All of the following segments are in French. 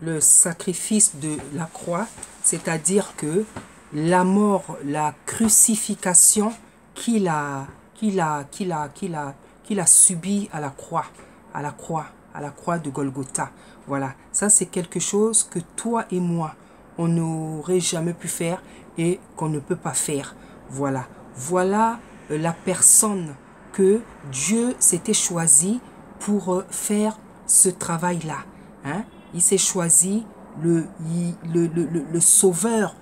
le sacrifice de la croix, c'est-à-dire que la mort, la crucifixion qu'il a, qu'il a subi à la croix, à la croix de Golgotha. Voilà, ça c'est quelque chose que toi et moi, on n'aurait jamais pu faire et qu'on ne peut pas faire. Voilà, voilà la personne que Dieu s'était choisi pour faire ce travail-là. Hein? Il s'est choisi le sauveur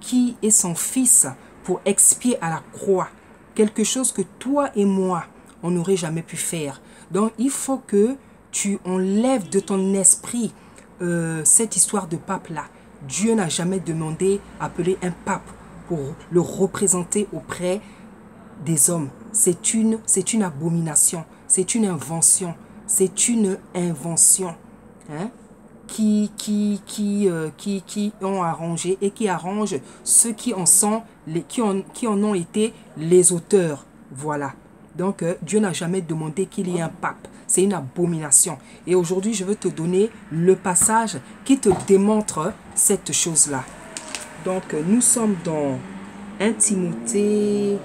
qui est son fils pour expier à la croix. Quelque chose que toi et moi, on n'aurait jamais pu faire. Donc, il faut que tu enlèves de ton esprit cette histoire de pape-là. Dieu n'a jamais demandé appeler un pape pour le représenter auprès des hommes. C'est une abomination, c'est une invention, hein, qui ont arrangé et qui arrangent ceux qui en sont, qui en ont été les auteurs. Voilà. Donc, Dieu n'a jamais demandé qu'il y ait un pape. C'est une abomination. Et aujourd'hui, je veux te donner le passage qui te démontre cette chose-là. Donc, nous sommes dans 1 Timothée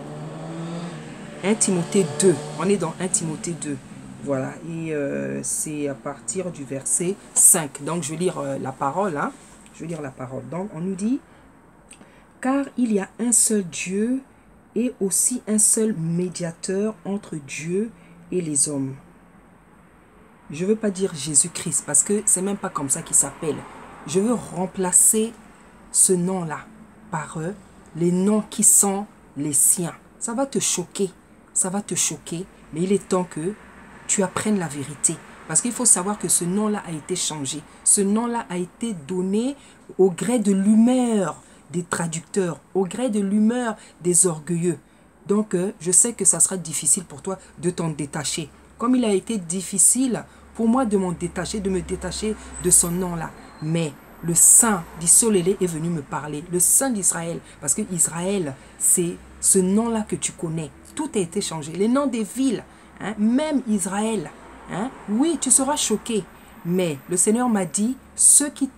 2. On est dans 1 Timothée 2. Voilà. Et c'est à partir du verset 5. Donc, je vais lire la parole. Hein. Je vais lire la parole. Donc, on nous dit, « Car il y a un seul Dieu et aussi un seul médiateur entre Dieu et les hommes. » Je ne veux pas dire Jésus-Christ parce que c'est même pas comme ça qu'il s'appelle. Je veux remplacer ce nom-là par les noms qui sont les siens. Ça va te choquer. Ça va te choquer. Mais il est temps que tu apprennes la vérité. Parce qu'il faut savoir que ce nom-là a été changé. Ce nom-là a été donné au gré de l'humeur des traducteurs, au gré de l'humeur des orgueilleux. Donc, je sais que ça sera difficile pour toi de t'en détacher. Comme il a été difficile pour moi de me détacher de son nom-là. Mais le Saint d'Isolélé est venu me parler. Le Saint d'Israël. Parce que Israël, c'est ce nom-là que tu connais. Tout a été changé. Les noms des villes, hein, même Israël. Hein, oui, tu seras choqué. Mais le Seigneur m'a dit, ceux qui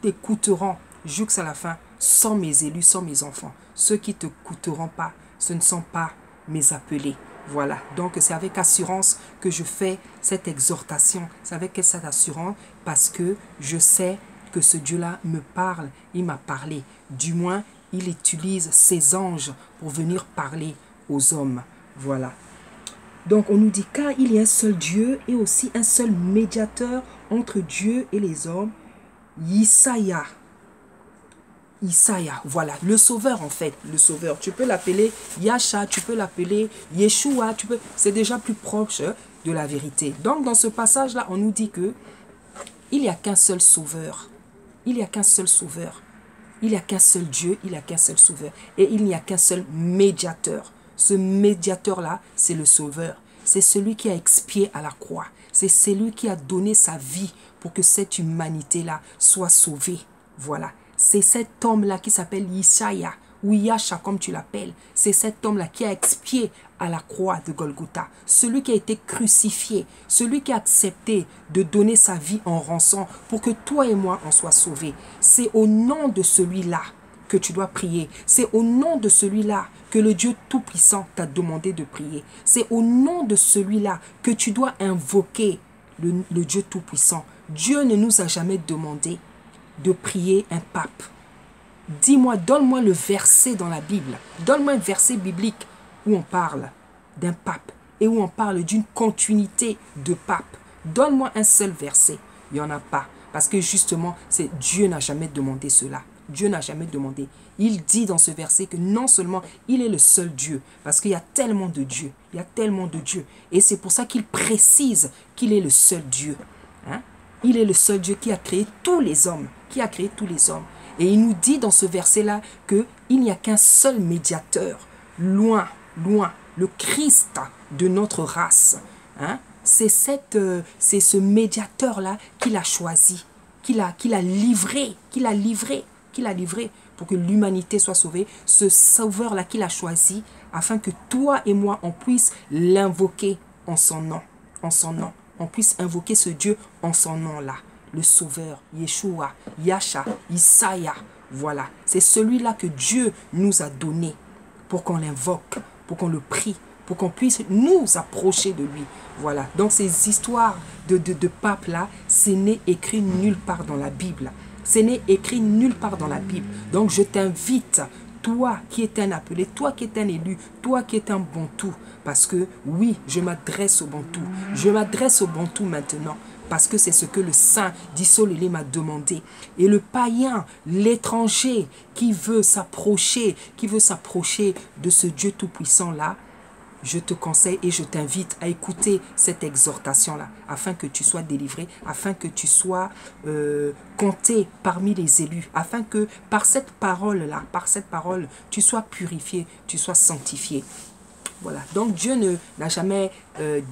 t'écouteront jusqu'à la fin sont mes élus, sont mes enfants. Ceux qui ne t'écouteront pas, ce ne sont pas mes appelés. Voilà, donc c'est avec assurance que je fais cette exhortation. C'est avec cette assurance parce que je sais que ce Dieu-là me parle, il m'a parlé. Du moins, il utilise ses anges pour venir parler aux hommes. Voilà. Donc on nous dit, car il y a un seul Dieu et aussi un seul médiateur entre Dieu et les hommes, Isaïa. Isaïa, voilà, le sauveur en fait, le sauveur. Tu peux l'appeler Yasha, tu peux l'appeler Yeshua, c'est déjà plus proche de la vérité. Donc dans ce passage-là, on nous dit que il n'y a qu'un seul sauveur. Il n'y a qu'un seul sauveur. Il n'y a qu'un seul Dieu, il n'y a qu'un seul sauveur. Et il n'y a qu'un seul médiateur. Ce médiateur-là, c'est le sauveur. C'est celui qui a expié à la croix. C'est celui qui a donné sa vie pour que cette humanité-là soit sauvée. Voilà. C'est cet homme-là qui s'appelle Isaïa, ou Yasha comme tu l'appelles. C'est cet homme-là qui a expié à la croix de Golgotha. Celui qui a été crucifié, celui qui a accepté de donner sa vie en rançon pour que toi et moi en soient sauvés. C'est au nom de celui-là que tu dois prier. C'est au nom de celui-là que le Dieu Tout-Puissant t'a demandé de prier. C'est au nom de celui-là que tu dois invoquer le Dieu Tout-Puissant. Dieu ne nous a jamais demandé de prier un pape. Dis-moi, donne-moi le verset dans la Bible. Donne-moi un verset biblique où on parle d'un pape et où on parle d'une continuité de pape. Donne-moi un seul verset. Il n'y en a pas. Parce que justement, Dieu n'a jamais demandé cela. Dieu n'a jamais demandé. Il dit dans ce verset que non seulement il est le seul Dieu, parce qu'il y a tellement de dieux. Il y a tellement de dieux. Et c'est pour ça qu'il précise qu'il est le seul Dieu. Hein? Il est le seul Dieu qui a créé tous les hommes. Qui a créé tous les hommes. Et il nous dit dans ce verset-là qu'il n'y a qu'un seul médiateur. Loin, le Christ de notre race. Hein? C'est ce médiateur-là qu'il a choisi, qu'il a livré pour que l'humanité soit sauvée. Ce sauveur-là qu'il a choisi afin que toi et moi, on puisse l'invoquer en son nom. On puisse invoquer ce Dieu en son nom-là. le Sauveur, Yeshua, Yasha, Isaiah. Voilà, c'est celui-là que Dieu nous a donné pour qu'on l'invoque, pour qu'on le prie, pour qu'on puisse nous approcher de lui. Voilà, donc ces histoires de pape-là, ce n'est écrit nulle part dans la Bible. Ce n'est écrit nulle part dans la Bible. Donc je t'invite, toi qui es un appelé, toi qui es un élu, toi qui es un bantou, parce que oui, je m'adresse au bantou. Je m'adresse au bantou maintenant, parce que c'est ce que le saint Dissolélé m'a demandé. Et le païen, l'étranger qui veut s'approcher de ce Dieu tout-puissant-là, je te conseille et je t'invite à écouter cette exhortation-là, afin que tu sois délivré, afin que tu sois compté parmi les élus, afin que par cette parole-là, tu sois purifié, tu sois sanctifié. Voilà. Donc Dieu n'a jamais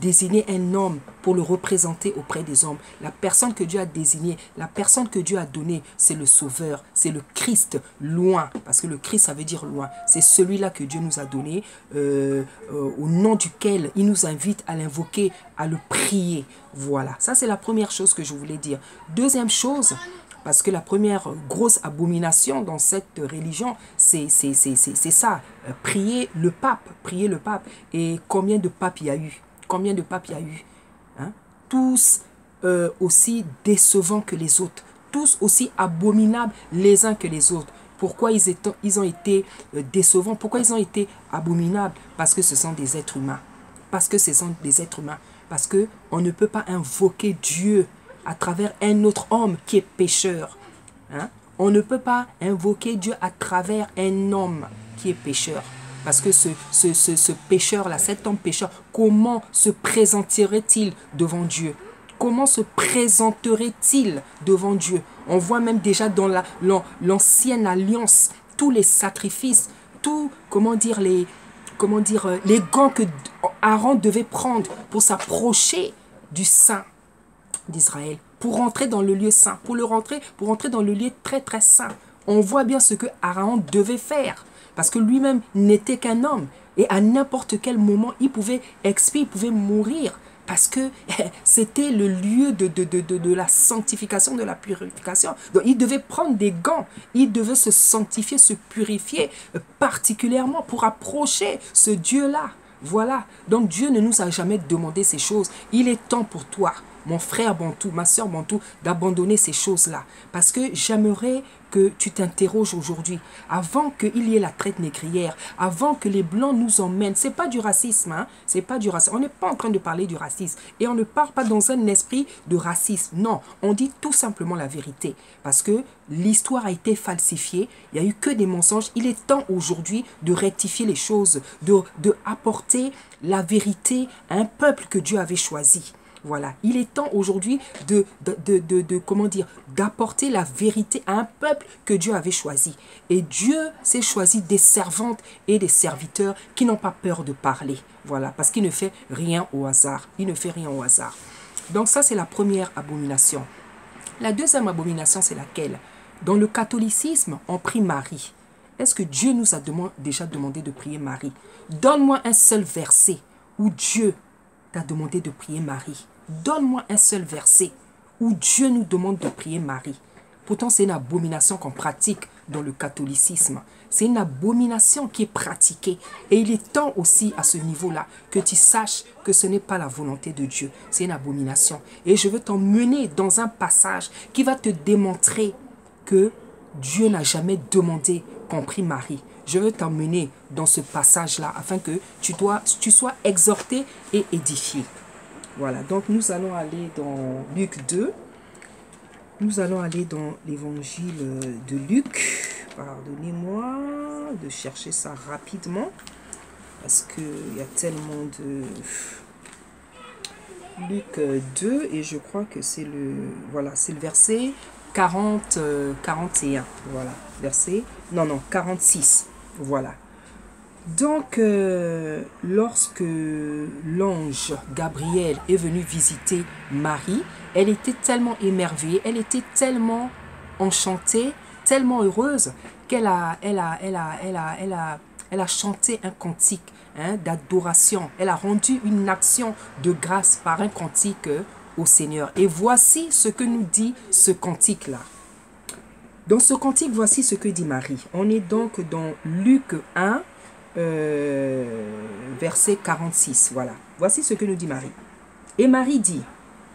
désigné un homme pour le représenter auprès des hommes. La personne que Dieu a désignée, la personne que Dieu a donnée, c'est le Sauveur, c'est le Christ, loin. Parce que le Christ, ça veut dire loin. C'est celui-là que Dieu nous a donné, au nom duquel il nous invite à l'invoquer, à le prier. Voilà. Ça, c'est la première chose que je voulais dire. Deuxième chose, parce que la première grosse abomination dans cette religion, c'est ça, prier le pape, prier le pape. Et combien de papes il y a eu? Combien de papes il y a eu, hein? Tous aussi décevants que les autres, tous aussi abominables les uns que les autres. Pourquoi ils ont été décevants? Pourquoi ils ont été abominables? Parce que ce sont des êtres humains. Parce que ce sont des êtres humains. Parce qu'on ne peut pas invoquer Dieu à travers un autre homme qui est pécheur. Hein? On ne peut pas invoquer Dieu à travers un homme qui est pécheur. Parce que ce pécheur-là, cet homme pécheur, comment se présenterait-il devant Dieu? Comment se présenterait-il devant Dieu? On voit même déjà dans l'ancienne alliance, tous les sacrifices, tout, les gants que Aaron devait prendre pour s'approcher du Saint d'Israël, pour rentrer dans le lieu saint, pour rentrer dans le lieu très très saint. On voit bien ce que Aaron devait faire, parce que lui-même n'était qu'un homme, et à n'importe quel moment, il pouvait expier, il pouvait mourir, parce que c'était le lieu de la sanctification, de la purification. Donc il devait prendre des gants, il devait se sanctifier, se purifier, particulièrement pour approcher ce Dieu-là. Voilà, donc Dieu ne nous a jamais demandé ces choses. Il est temps pour toi, mon frère bantou, ma soeur bantou, d'abandonner ces choses-là. Parce que j'aimerais que tu t'interroges aujourd'hui, avant qu'il y ait la traite négrière, avant que les Blancs nous emmènent. C'est pas du racisme, hein? C'est pas du racisme. On n'est pas en train de parler du racisme. Et on ne parle pas dans un esprit de racisme. Non, on dit tout simplement la vérité. Parce que l'histoire a été falsifiée, il n'y a eu que des mensonges. Il est temps aujourd'hui de rectifier les choses, de apporter la vérité à un peuple que Dieu avait choisi. Voilà, il est temps aujourd'hui d'apporter la vérité à un peuple que Dieu avait choisi. Et Dieu s'est choisi des servantes et des serviteurs qui n'ont pas peur de parler. Voilà, parce qu'il ne fait rien au hasard. Il ne fait rien au hasard. Donc ça, c'est la première abomination. La deuxième abomination, c'est laquelle? Dans le catholicisme, on prie Marie. Est-ce que Dieu nous a déjà demandé de prier Marie? Donne-moi un seul verset où Dieu t'a demandé de prier Marie. Donne-moi un seul verset où Dieu nous demande de prier Marie. Pourtant, c'est une abomination qu'on pratique dans le catholicisme. C'est une abomination qui est pratiquée. Et il est temps aussi à ce niveau-là que tu saches que ce n'est pas la volonté de Dieu. C'est une abomination. Et je veux t'emmener dans un passage qui va te démontrer que Dieu n'a jamais demandé qu'on prie Marie. Je veux t'emmener dans ce passage-là afin que tu sois exhorté et édifié. Voilà, donc nous allons aller dans Luc 2. Nous allons aller dans l'évangile de Luc. Pardonnez-moi de chercher ça rapidement. Parce qu'il y a tellement de... Luc 2, et je crois que c'est le... Voilà, c'est le verset 41. Voilà, verset... Non, 46. Voilà. Donc, lorsque l'ange Gabriel est venu visiter Marie, elle était tellement émerveillée, elle était tellement enchantée, tellement heureuse qu'elle a chanté un cantique, hein, d'adoration. Elle a rendu une action de grâce par un cantique au Seigneur. Et voici ce que nous dit ce cantique-là. Dans ce cantique, voici ce que dit Marie. On est donc dans Luc 1, verset 46. Voilà. Voici ce que nous dit Marie. Et Marie dit,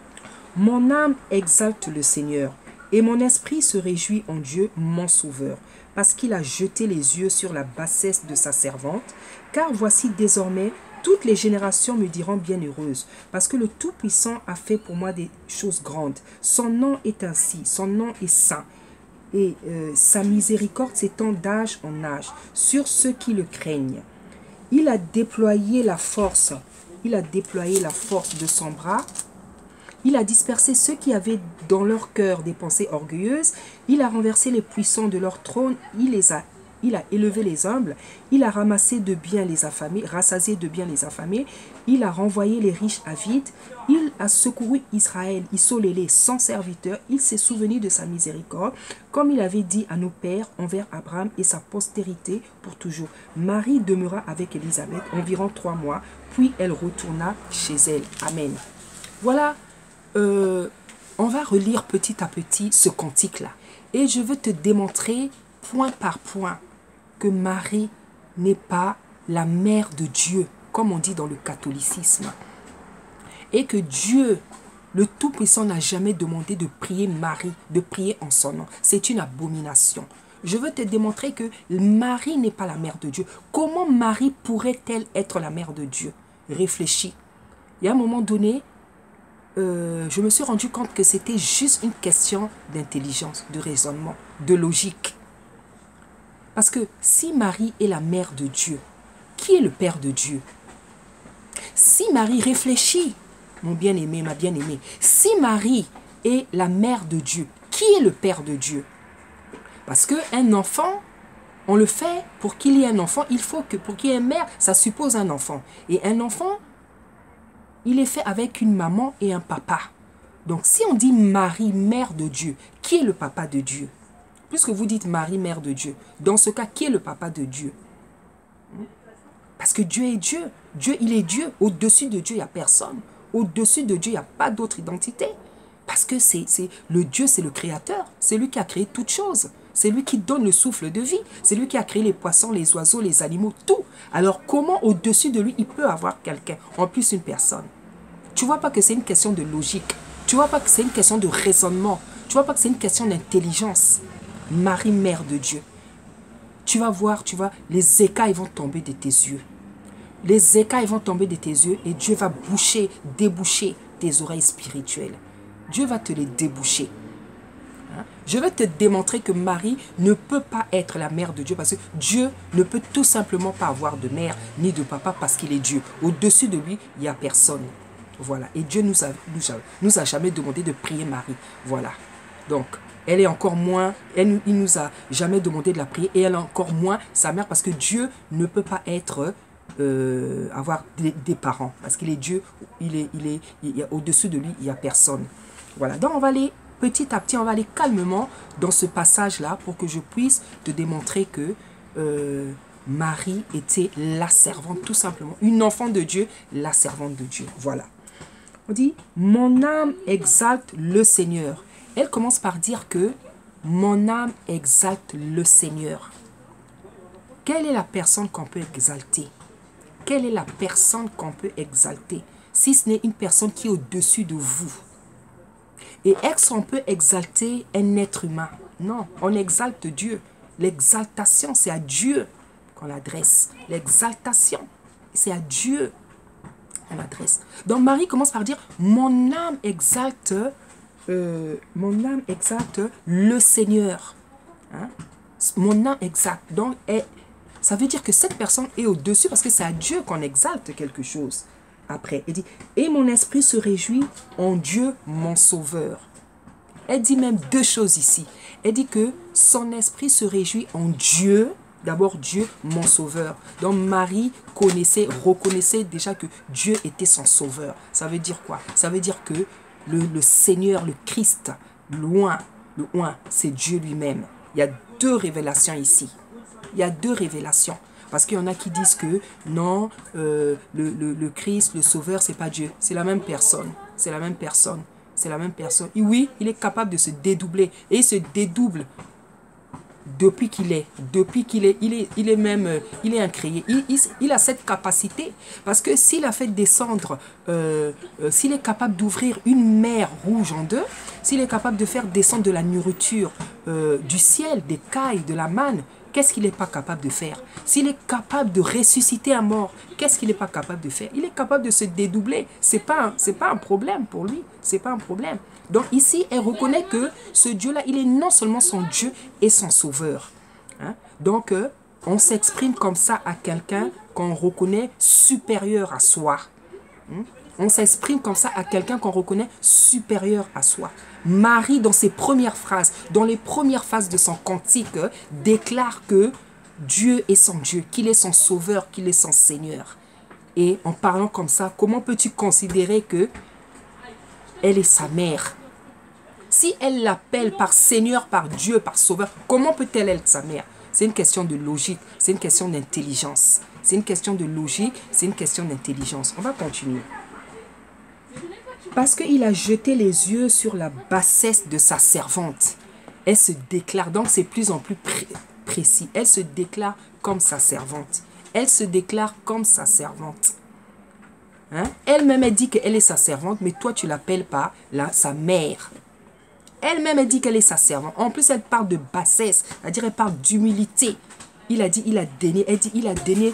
« Mon âme exalte le Seigneur, et mon esprit se réjouit en Dieu, mon Sauveur, parce qu'il a jeté les yeux sur la bassesse de sa servante. Car voici désormais, toutes les générations me diront bienheureuse, parce que le Tout-Puissant a fait pour moi des choses grandes. Son nom est ainsi, son nom est saint. Et sa miséricorde s'étend d'âge en âge sur ceux qui le craignent. Il a déployé la force de son bras. Il a dispersé ceux qui avaient dans leur cœur des pensées orgueilleuses. Il a renversé les puissants de leur trône. Il a élevé les humbles. Il a ramassé de bien les affamés, rassasié de bien les affamés. Il a renvoyé les riches avides. Il a secouru Israël, Isolélé, sans serviteur. Il s'est souvenu de sa miséricorde, comme il avait dit à nos pères envers Abraham et sa postérité pour toujours. Marie demeura avec Élisabeth environ 3 mois, puis elle retourna chez elle. Amen. Voilà, on va relire petit à petit ce cantique-là. Et je veux te démontrer, point par point, que Marie n'est pas la mère de Dieu, comme on dit dans le catholicisme. Et que Dieu, le Tout-Puissant, n'a jamais demandé de prier Marie, de prier en son nom. C'est une abomination. Je veux te démontrer que Marie n'est pas la mère de Dieu. Comment Marie pourrait-elle être la mère de Dieu? Réfléchis. Il y a un moment donné, je me suis rendu compte que c'était juste une question d'intelligence, de raisonnement, de logique. Parce que si Marie est la mère de Dieu, qui est le Père de Dieu? Si Marie réfléchit, mon bien-aimé, ma bien-aimée, si Marie est la mère de Dieu, qui est le Père de Dieu? Parce qu'un enfant, on le fait pour qu'il y ait un enfant, il faut que pour qu'il y ait une mère, ça suppose un enfant. Et un enfant, il est fait avec une maman et un papa. Donc si on dit Marie, mère de Dieu, qui est le papa de Dieu? Puisque vous dites Marie, mère de Dieu, dans ce cas, qui est le papa de Dieu? Parce que Dieu est Dieu. Dieu, il est Dieu. Au-dessus de Dieu, il n'y a personne. Au-dessus de Dieu, il n'y a pas d'autre identité. Parce que le Dieu, c'est le créateur. C'est lui qui a créé toutes choses. C'est lui qui donne le souffle de vie. C'est lui qui a créé les poissons, les oiseaux, les animaux, tout. Alors comment au-dessus de lui, il peut avoir quelqu'un, en plus une personne? Tu vois pas que c'est une question de logique. Tu vois pas que c'est une question de raisonnement. Tu vois pas que c'est une question d'intelligence. Marie, mère de Dieu. Tu vas voir, les écailles vont tomber de tes yeux. Les écailles vont tomber de tes yeux et Dieu va déboucher tes oreilles spirituelles. Dieu va te les déboucher. Je vais te démontrer que Marie ne peut pas être la mère de Dieu parce que Dieu ne peut tout simplement pas avoir de mère ni de papa parce qu'il est Dieu. Au-dessus de lui, il n'y a personne. Voilà. Et Dieu nous a jamais demandé de prier Marie. Voilà. Donc, elle est encore moins, il nous a jamais demandé de la prier et elle est encore moins sa mère parce que Dieu ne peut pas être, avoir des parents parce qu'il est Dieu, au-dessus de lui, il n'y a personne. Voilà, donc on va aller petit à petit, on va aller calmement dans ce passage-là pour que je puisse te démontrer que Marie était la servante, tout simplement, une enfant de Dieu, la servante de Dieu. Voilà. On dit, mon âme exalte le Seigneur. Elle commence par dire que mon âme exalte le Seigneur. Quelle est la personne qu'on peut exalter? Quelle est la personne qu'on peut exalter? Si ce n'est une personne qui est au-dessus de vous. Et est-ce qu'on peut exalter un être humain? Non, on exalte Dieu. L'exaltation, c'est à Dieu qu'on l'adresse. L'exaltation, c'est à Dieu qu'on l'adresse. Donc Marie commence par dire, mon âme exalte le Seigneur. Hein? Mon âme exalte. Donc, ça veut dire que cette personne est au-dessus parce que c'est à Dieu qu'on exalte quelque chose. Après, elle dit, et mon esprit se réjouit en Dieu, mon sauveur. Elle dit même deux choses ici. Elle dit que son esprit se réjouit en Dieu, d'abord Dieu, mon sauveur. Donc Marie reconnaissait déjà que Dieu était son sauveur. Ça veut dire quoi? Ça veut dire que le Seigneur, le Christ, c'est Dieu lui-même. Il y a deux révélations ici. Il y a deux révélations. Parce qu'il y en a qui disent que non, le Christ, le Sauveur, c'est pas Dieu. C'est la même personne. c'est la même personne. C'est la même personne. Et oui, il est capable de se dédoubler. Et il se dédouble depuis qu'il est. Il est même, il est incréé. Il a cette capacité. Parce que s'il a fait descendre, s'il est capable d'ouvrir une mer rouge en deux, s'il est capable de faire descendre de la nourriture du ciel, des cailles, de la manne, qu'est-ce qu'il n'est pas capable de faire? S'il est capable de ressusciter un mort, qu'est-ce qu'il n'est pas capable de faire? Il est capable de se dédoubler. C'est pas un problème pour lui. C'est pas un problème. Donc ici, elle reconnaît que ce Dieu-là, il est non seulement son Dieu et son sauveur. Hein? Donc, on s'exprime comme ça à quelqu'un qu'on reconnaît supérieur à soi. Hein? On s'exprime comme ça à quelqu'un qu'on reconnaît supérieur à soi. Marie, dans ses premières phrases, dans les premières phases de son cantique, déclare que Dieu est son Dieu, qu'il est son sauveur, qu'il est son Seigneur. Et en parlant comme ça, comment peux-tu considérer que elle est sa mère? Si elle l'appelle par Seigneur, par Dieu, par Sauveur, comment peut-elle être sa mère? C'est une question de logique, c'est une question d'intelligence. C'est une question de logique, c'est une question d'intelligence. On va continuer. Parce qu'il a jeté les yeux sur la bassesse de sa servante. Elle se déclare, donc c'est plus en plus précis. Elle se déclare comme sa servante. Elle se déclare comme sa servante. Hein? Elle-même, elle dit qu'elle est sa servante, mais toi, tu l'appelles pas sa mère. Elle-même, elle dit qu'elle est sa servante. En plus, elle parle de bassesse, c'est-à-dire elle parle d'humilité. Il a dit, il a daigné, elle dit, il a daigné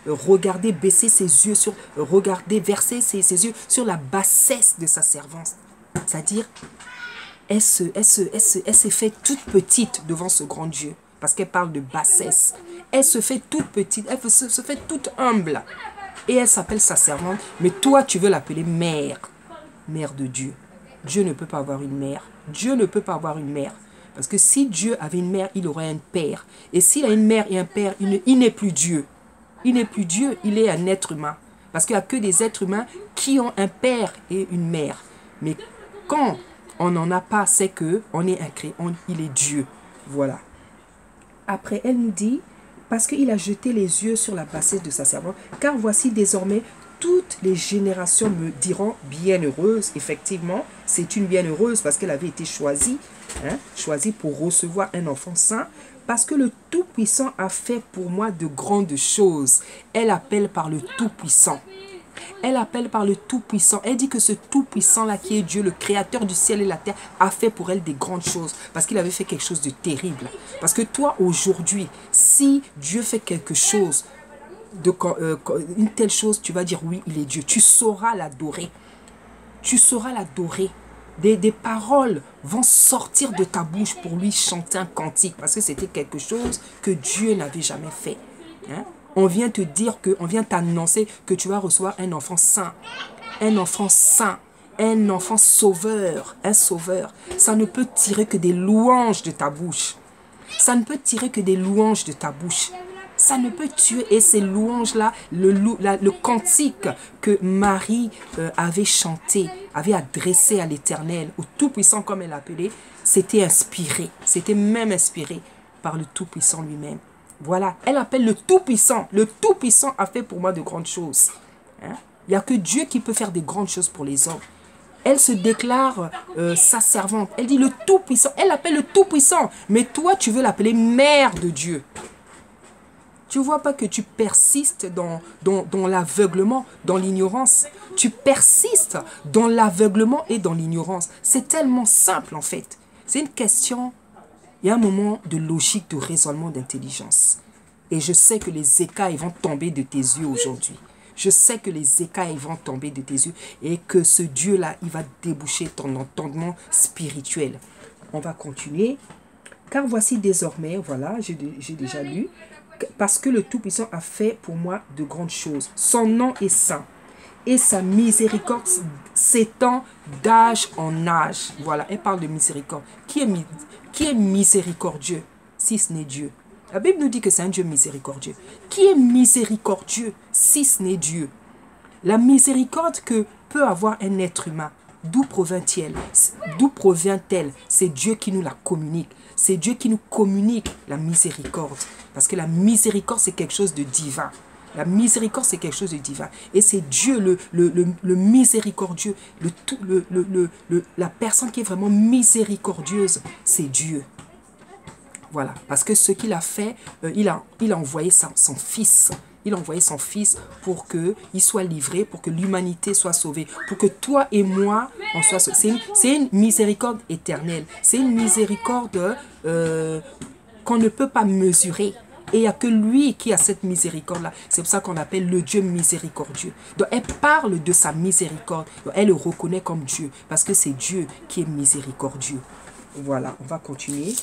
regarder, baisser ses yeux, regarder, verser ses yeux sur la bassesse de sa servante. C'est-à-dire, elle s'est fait toute petite devant ce grand Dieu, parce qu'elle parle de bassesse. Elle se fait toute petite, elle se fait toute humble. Et elle s'appelle sa servante, mais toi, tu veux l'appeler mère, mère de Dieu. Dieu ne peut pas avoir une mère. Dieu ne peut pas avoir une mère. Parce que si Dieu avait une mère, il aurait un père. Et s'il a une mère et un père, il n'est plus Dieu. Il n'est plus Dieu, il est un être humain. Parce qu'il n'y a que des êtres humains qui ont un père et une mère. Mais quand on n'en a pas, c'est qu'on est incréé, il est Dieu. Voilà. Après, elle nous dit, parce qu'il a jeté les yeux sur la bassesse de sa servante, car voici désormais toutes les générations me diront bienheureuse. Effectivement, c'est une bienheureuse parce qu'elle avait été choisie, choisie pour recevoir un enfant saint, parce que le Tout-Puissant a fait pour moi de grandes choses. Elle appelle par le Tout-Puissant. Elle appelle par le Tout-Puissant. Elle dit que ce Tout-Puissant-là qui est Dieu, le Créateur du ciel et la terre, a fait pour elle des grandes choses. Parce qu'il avait fait quelque chose de terrible. Parce que toi, aujourd'hui, si Dieu fait quelque chose, une telle chose, tu vas dire oui, il est Dieu. Tu sauras l'adorer. Tu sauras l'adorer. Des paroles vont sortir de ta bouche pour lui chanter un cantique. Parce que c'était quelque chose que Dieu n'avait jamais fait. Hein? On vient te dire on vient t'annoncer que tu vas recevoir un enfant saint. Un enfant saint. Un enfant sauveur. Un sauveur. Ça ne peut tirer que des louanges de ta bouche. Ça ne peut tirer que des louanges de ta bouche. Ça ne peut tuer. Et ces louanges-là, le cantique que Marie avait chanté, avait adressé à l'Éternel, au Tout-Puissant comme elle l'appelait, c'était inspiré. C'était même inspiré par le Tout-Puissant lui-même. Voilà, elle appelle le Tout-Puissant. Le Tout-Puissant a fait pour moi de grandes choses. Hein? Il n'y a que Dieu qui peut faire de grandes choses pour les hommes. Elle se déclare sa servante. Elle dit le Tout-Puissant. Elle appelle le Tout-Puissant. Mais toi, tu veux l'appeler mère de Dieu. Tu ne vois pas que tu persistes dans l'aveuglement, dans l'ignorance. Tu persistes dans l'aveuglement et dans l'ignorance. C'est tellement simple en fait. C'est une question, il y a un moment de logique, de raisonnement, d'intelligence. Et je sais que les écailles vont tomber de tes yeux aujourd'hui. Je sais que les écailles vont tomber de tes yeux et que ce Dieu-là, il va déboucher ton entendement spirituel. On va continuer. Car voici désormais, voilà, j'ai déjà lu, parce que le Tout-Puissant a fait pour moi de grandes choses. Son nom est saint et sa miséricorde s'étend d'âge en âge. Voilà, elle parle de miséricorde. Qui est miséricordieux si ce n'est Dieu? La Bible nous dit que c'est un Dieu miséricordieux. Qui est miséricordieux si ce n'est Dieu? La miséricorde que peut avoir un être humain, d'où provient-elle? D'où provient-elle? C'est Dieu qui nous la communique. C'est Dieu qui nous communique la miséricorde. Parce que la miséricorde, c'est quelque chose de divin. La miséricorde, c'est quelque chose de divin. Et c'est Dieu, le miséricordieux, la personne qui est vraiment miséricordieuse, c'est Dieu. Voilà, parce que ce qu'il a fait, il a envoyé son fils. Il a envoyé son fils pour qu'il soit livré, pour que l'humanité soit sauvée, pour que toi et moi, on soit sauvés. C'est une miséricorde éternelle. C'est une miséricorde qu'on ne peut pas mesurer. Et il n'y a que lui qui a cette miséricorde-là. C'est pour ça qu'on appelle le Dieu miséricordieux. Donc elle parle de sa miséricorde. Donc, elle le reconnaît comme Dieu, parce que c'est Dieu qui est miséricordieux. Voilà, on va continuer.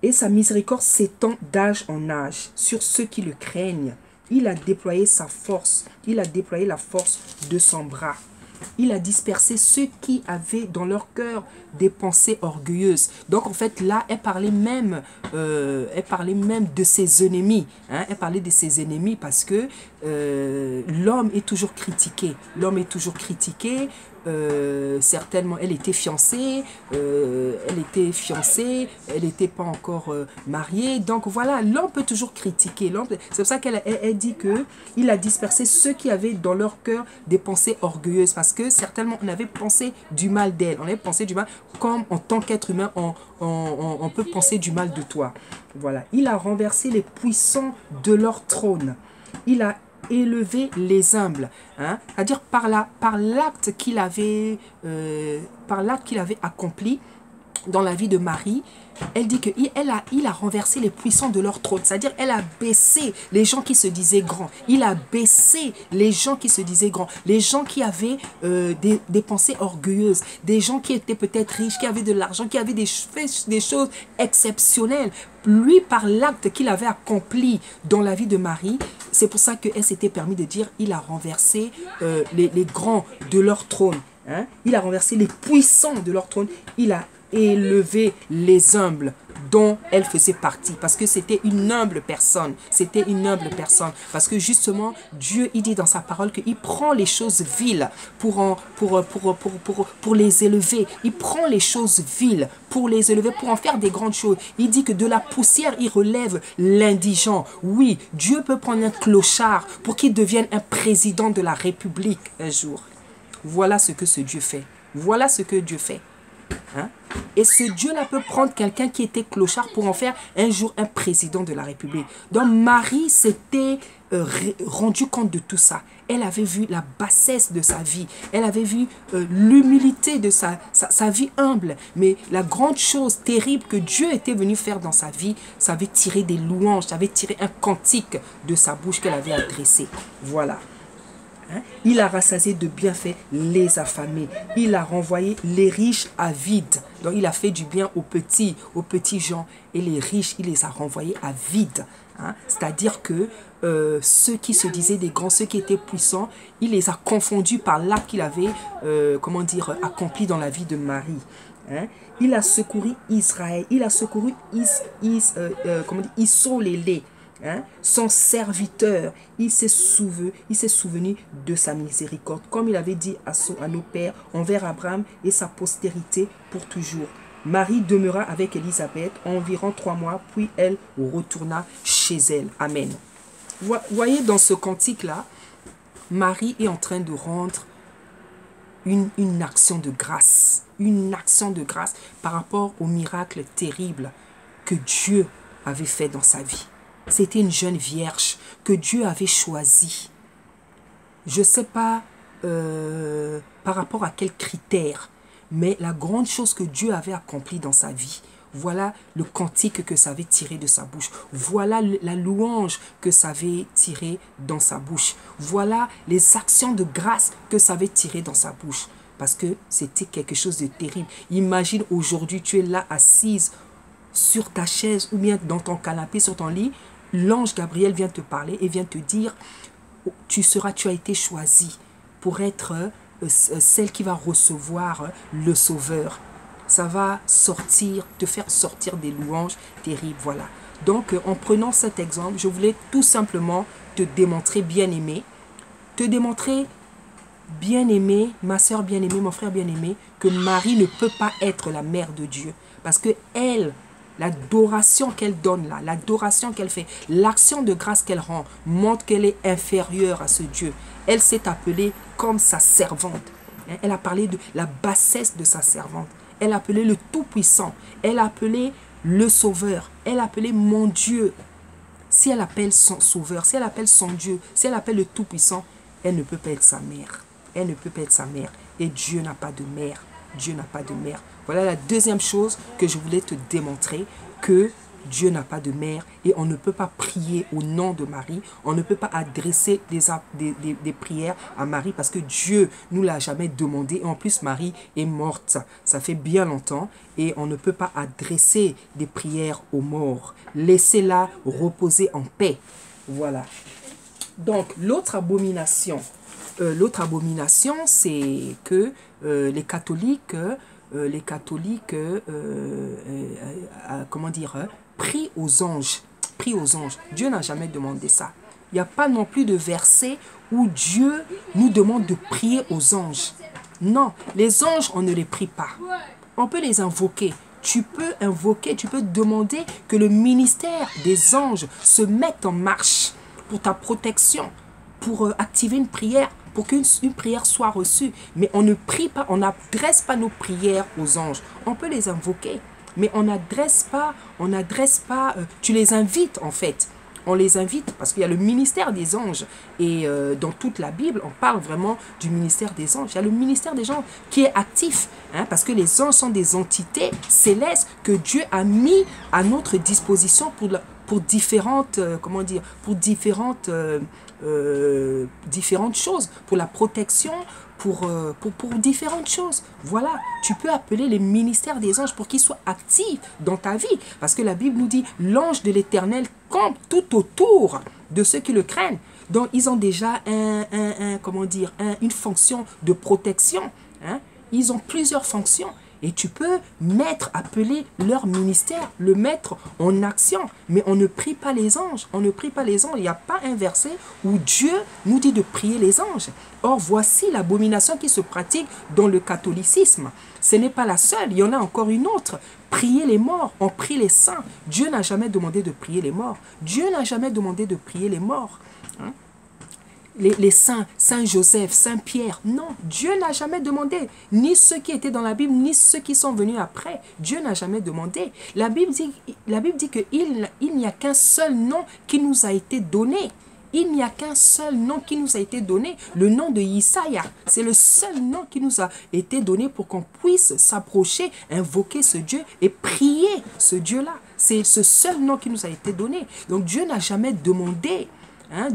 Et sa miséricorde s'étend d'âge en âge sur ceux qui le craignent. Il a déployé sa force. Il a déployé la force de son bras. Il a dispersé ceux qui avaient dans leur cœur des pensées orgueilleuses. Donc en fait là, elle parlait même de ses ennemis. Hein? Elle parlait de ses ennemis parce que l'homme est toujours critiqué. L'homme est toujours critiqué. Certainement, elle était fiancée, elle n'était pas encore mariée. Donc voilà, l'homme peut toujours critiquer. C'est pour ça qu'elle dit que il a dispersé ceux qui avaient dans leur cœur des pensées orgueilleuses, parce que certainement on avait pensé du mal d'elle, on avait pensé du mal, comme en tant qu'être humain, on peut penser du mal de toi. Voilà, il a renversé les puissants de leur trône. Il a élever les humbles, hein? C'est-à-dire par l'acte qu'il avait accompli dans la vie de Marie. Elle dit qu'il a renversé les puissants de leur trône, c'est-à-dire elle a baissé les gens qui se disaient grands. Il a baissé les gens qui se disaient grands, les gens qui avaient des pensées orgueilleuses, des gens qui étaient peut-être riches, qui avaient de l'argent, qui avaient des choses exceptionnelles. Lui, par l'acte qu'il avait accompli dans la vie de Marie, c'est pour ça qu'elle s'était permis de dire, il a renversé les grands de leur trône. Hein? Il a renversé les puissants de leur trône. Il a élevé les humbles dont elle faisait partie, parce que c'était une humble personne. C'était une humble personne. Parce que justement, Dieu, il dit dans sa parole qu'il prend les choses viles pour les élever. Il prend les choses viles pour les élever, pour en faire des grandes choses. Il dit que de la poussière, il relève l'indigent. Oui, Dieu peut prendre un clochard pour qu'il devienne un président de la République un jour. Voilà ce que ce Dieu fait. Voilà ce que Dieu fait. Hein? Et ce Dieu-là peut prendre quelqu'un qui était clochard pour en faire un jour un président de la République. Donc Marie s'était rendu compte de tout ça. Elle avait vu la bassesse de sa vie. Elle avait vu l'humilité de sa vie humble. Mais la grande chose terrible que Dieu était venu faire dans sa vie, ça avait tiré des louanges, ça avait tiré un cantique de sa bouche qu'elle avait adressé. Voilà. Hein? Il a rassasié de bienfaits les affamés. Il a renvoyé les riches à vide. Donc il a fait du bien aux petits gens. Et les riches, il les a renvoyés à vide. Hein? C'est-à-dire que ceux qui se disaient des grands, ceux qui étaient puissants, il les a confondus par l'acte qu'il avait accompli dans la vie de Marie. Hein? Il a secouru Israël. Il a secouru Isolélé. Hein? Son serviteur, il s'est souvenu de sa miséricorde, comme il avait dit à nos pères, envers Abraham et sa postérité pour toujours. Marie demeura avec Élisabeth environ 3 mois, puis elle retourna chez elle. Amen. Voyez, dans ce cantique-là, Marie est en train de rendre une action de grâce. Une action de grâce par rapport au miracle terrible que Dieu avait fait dans sa vie. C'était une jeune vierge que Dieu avait choisie. Je ne sais pas par rapport à quels critères, mais la grande chose que Dieu avait accomplie dans sa vie, voilà le cantique que ça avait tiré de sa bouche. Voilà la louange que ça avait tiré dans sa bouche. Voilà les actions de grâce que ça avait tiré dans sa bouche. Parce que c'était quelque chose de terrible. Imagine aujourd'hui, tu es là assise sur ta chaise ou bien dans ton canapé, sur ton lit. L'ange Gabriel vient te parler et vient te dire, tu as été choisi pour être celle qui va recevoir le Sauveur. Ça va te faire sortir des louanges terribles. Voilà. Donc, en prenant cet exemple, je voulais tout simplement te démontrer, bien-aimé, ma soeur bien-aimée, mon frère bien-aimé, que Marie ne peut pas être la mère de Dieu. Parce que elle, l'adoration qu'elle donne là, l'adoration qu'elle fait, l'action de grâce qu'elle rend, montre qu'elle est inférieure à ce Dieu. Elle s'est appelée comme sa servante. Elle a parlé de la bassesse de sa servante. Elle a appelé le Tout-Puissant. Elle a appelé le Sauveur. Elle a appelé mon Dieu. Si elle appelle son Sauveur, si elle appelle son Dieu, si elle appelle le Tout-Puissant, elle ne peut pas être sa mère. Elle ne peut pas être sa mère. Et Dieu n'a pas de mère. Dieu n'a pas de mère. Voilà la deuxième chose que je voulais te démontrer, que Dieu n'a pas de mère et on ne peut pas prier au nom de Marie. On ne peut pas adresser des prières à Marie parce que Dieu nous l'a jamais demandé. Et en plus, Marie est morte. Ça fait bien longtemps et on ne peut pas adresser des prières aux morts. Laissez-la reposer en paix. Voilà. Donc, l'autre abomination, c'est que les catholiques... comment dire, prie aux anges. Prie aux anges. Dieu n'a jamais demandé ça. Il n'y a pas non plus de verset où Dieu nous demande de prier aux anges. Non, les anges, on ne les prie pas. On peut les invoquer. Tu peux invoquer, tu peux demander que le ministère des anges se mette en marche pour ta protection, pour activer une prière, pour qu'une prière soit reçue. Mais on ne prie pas, on n'adresse pas nos prières aux anges. On peut les invoquer, mais on n'adresse pas, tu les invites en fait. On les invite parce qu'il y a le ministère des anges. Et dans toute la Bible, on parle vraiment du ministère des anges. Il y a le ministère des anges qui est actif. Parce que les anges sont des entités célestes que Dieu a mis à notre disposition pour différentes, différentes choses. Pour la protection, pour différentes choses. Voilà, tu peux appeler les ministères des anges pour qu'ils soient actifs dans ta vie. Parce que la Bible nous dit, l'ange de l'Éternel campe tout autour de ceux qui le craignent. Donc, ils ont déjà une fonction de protection. Ils ont plusieurs fonctions. Et tu peux appeler leur ministère, le mettre en action. Mais on ne prie pas les anges. On ne prie pas les anges. Il n'y a pas un verset où Dieu nous dit de prier les anges. Or, voici l'abomination qui se pratique dans le catholicisme. Ce n'est pas la seule. Il y en a encore une autre. Prier les morts. On prie les saints. Dieu n'a jamais demandé de prier les morts. Dieu n'a jamais demandé de prier les morts. Les saints, Saint Joseph, Saint Pierre, non, Dieu n'a jamais demandé, ni ceux qui étaient dans la Bible, ni ceux qui sont venus après, Dieu n'a jamais demandé. La Bible dit qu'il n'y a qu'un seul nom qui nous a été donné. Il n'y a qu'un seul nom qui nous a été donné, le nom de Isaïe. C'est le seul nom qui nous a été donné pour qu'on puisse s'approcher, invoquer ce Dieu et prier ce Dieu-là. C'est ce seul nom qui nous a été donné. Donc Dieu n'a jamais demandé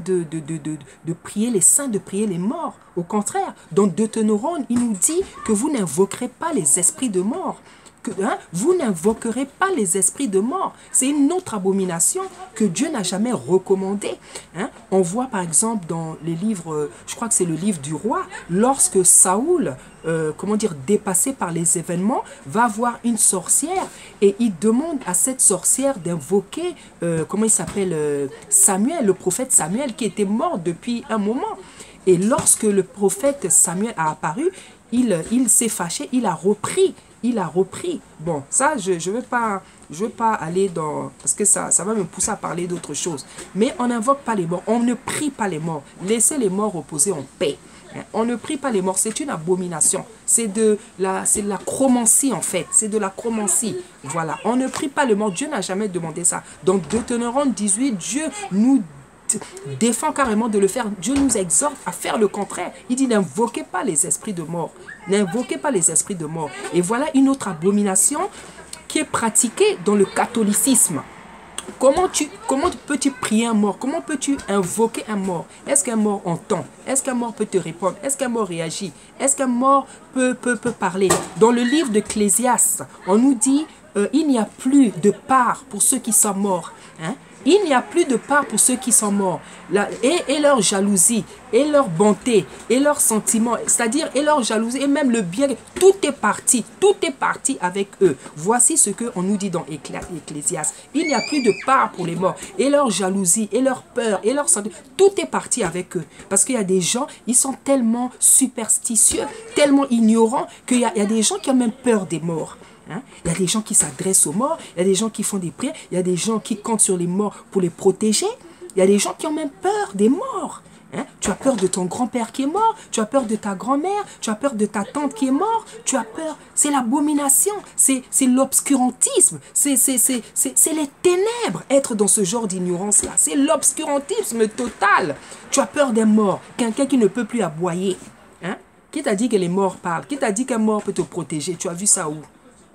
de prier les saints, de prier les morts. Au contraire, dans Deutéronome, il nous dit que vous n'invoquerez pas les esprits de mort. Vous n'invoquerez pas les esprits de mort. C'est une autre abomination que Dieu n'a jamais recommandée. On voit par exemple dans les livres, je crois que c'est le livre du roi, lorsque Saoul, dépassé par les événements, va voir une sorcière et il demande à cette sorcière d'invoquer, Samuel, le prophète Samuel, qui était mort depuis un moment. Et lorsque le prophète Samuel a apparu, il s'est fâché, il a repris. Bon, ça, je ne veux pas aller dans... Parce que ça va me pousser à parler d'autre chose. Mais on n'invoque pas les morts. On ne prie pas les morts. Laissez les morts reposer en paix. On ne prie pas les morts. C'est une abomination. C'est de la chromancie, en fait. C'est de la chromancie. Voilà. On ne prie pas les morts. Dieu n'a jamais demandé ça. Donc, Deutéronome 18, Dieu nous défend carrément de le faire. Dieu nous exhorte à faire le contraire. Il dit, n'invoquez pas les esprits de mort. N'invoquez pas les esprits de mort. Et voilà une autre abomination qui est pratiquée dans le catholicisme. Comment peux-tu prier un mort? Comment peux-tu invoquer un mort? Est-ce qu'un mort entend? Est-ce qu'un mort peut te répondre? Est-ce qu'un mort réagit? Est-ce qu'un mort peut parler? Dans le livre d'Ecclésiaste, on nous dit, il n'y a plus de part pour ceux qui sont morts. Il n'y a plus de part pour ceux qui sont morts. Et leur jalousie, et leur bonté, et leurs sentiments, c'est-à-dire, et leur jalousie, et même le bien, tout est parti avec eux. Voici ce qu'on nous dit dans Ecclésiaste. Il n'y a plus de part pour les morts, et leur jalousie, et leur peur, et leur sentiments, tout est parti avec eux. Parce qu'il y a des gens, ils sont tellement superstitieux, tellement ignorants, qu'il y a des gens qui ont même peur des morts. Hein? Il y a des gens qui s'adressent aux morts, il y a des gens qui font des prières, il y a des gens qui comptent sur les morts pour les protéger. Il y a des gens qui ont même peur des morts. Hein? Tu as peur de ton grand-père qui est mort, tu as peur de ta grand-mère, tu as peur de ta tante qui est morte, tu as peur. C'est l'abomination, c'est l'obscurantisme, c'est les ténèbres, être dans ce genre d'ignorance-là. C'est l'obscurantisme total. Tu as peur des morts, quelqu'un qui ne peut plus aboyer. Hein? Qui t'a dit que les morts parlent? Qui t'a dit qu'un mort peut te protéger? Tu as vu ça où?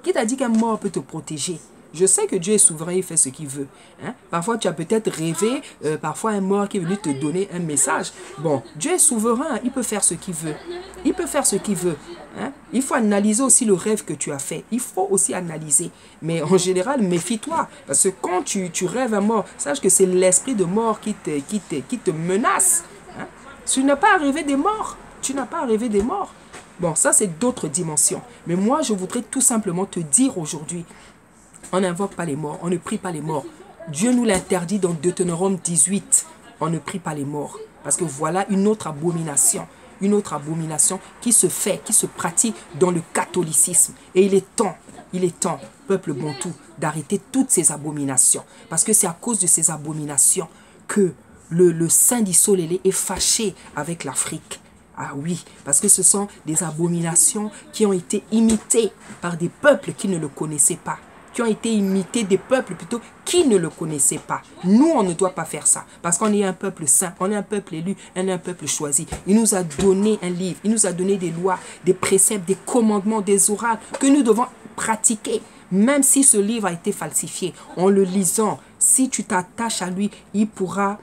Qui t'a dit qu'un mort peut te protéger? Je sais que Dieu est souverain, il fait ce qu'il veut. Hein? Parfois, tu as peut-être rêvé, parfois un mort qui est venu te donner un message. Bon, Dieu est souverain, il peut faire ce qu'il veut. Il peut faire ce qu'il veut. Hein? Il faut analyser aussi le rêve que tu as fait. Il faut aussi analyser. Mais en général, méfie-toi. Parce que quand tu rêves un mort, sache que c'est l'esprit de mort qui te menace. Hein? Tu n'as pas rêvé des morts. Tu n'as pas rêvé des morts. Bon, ça, c'est d'autres dimensions. Mais moi, je voudrais tout simplement te dire aujourd'hui, on n'invoque pas les morts, on ne prie pas les morts. Dieu nous l'interdit dans Deutéronome 18. On ne prie pas les morts. Parce que voilà une autre abomination qui se fait, qui se pratique dans le catholicisme. Et il est temps, peuple bantou, d'arrêter toutes ces abominations. Parce que c'est à cause de ces abominations que le Saint d'Issolélé est fâché avec l'Afrique. Ah oui, parce que ce sont des abominations qui ont été imitées par des peuples qui ne le connaissaient pas. Qui ont été imités des peuples plutôt qui ne le connaissaient pas. Nous, on ne doit pas faire ça. Parce qu'on est un peuple saint, on est un peuple élu, on est un peuple choisi. Il nous a donné un livre, il nous a donné des lois, des préceptes, des commandements, des oracles que nous devons pratiquer. Même si ce livre a été falsifié, en le lisant, si tu t'attaches à lui, il pourra